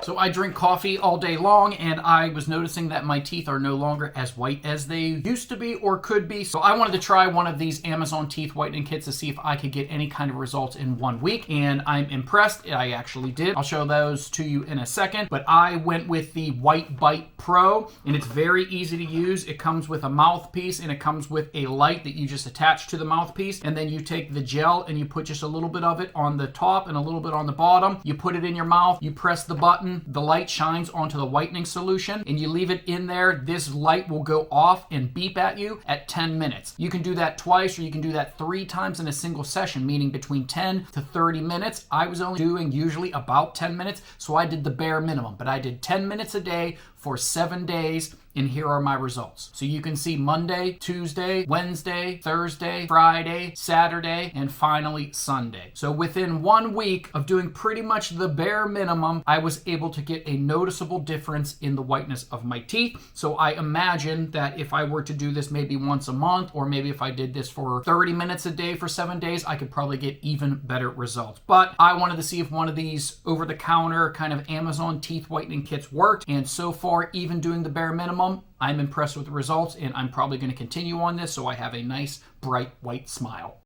So I drink coffee all day long, and I was noticing that my teeth are no longer as white as they used to be or could be. So I wanted to try one of these Amazon teeth whitening kits to see if I could get any kind of results in 1 week, and I'm impressed. I actually did. I'll show those to you in a second, but I went with the Whitebite Pro, and it's very easy to use. It comes with a mouthpiece, and it comes with a light that you just attach to the mouthpiece, and then you take the gel and you put just a little bit of it on the top and a little bit on the bottom. You put it in your mouth, you press the button, the light shines onto the whitening solution, and you leave it in there. This light will go off and beep at you at 10 minutes. You can do that twice, or you can do that 3 times in a single session, meaning between 10 to 30 minutes. I was only doing usually about 10 minutes, so I did the bare minimum, but I did 10 minutes a day for 7 days, and here are my results. So you can see Monday, Tuesday, Wednesday, Thursday, Friday, Saturday, and finally Sunday. So within 1 week of doing pretty much the bare minimum, I was able to get a noticeable difference in the whiteness of my teeth. So I imagine that if I were to do this maybe once a month, or maybe if I did this for 30 minutes a day for 7 days, I could probably get even better results. But I wanted to see if one of these over-the-counter kind of Amazon teeth whitening kits worked, and so far, even doing the bare minimum, I'm impressed with the results, and I'm probably going to continue on this so I have a nice, bright, white smile.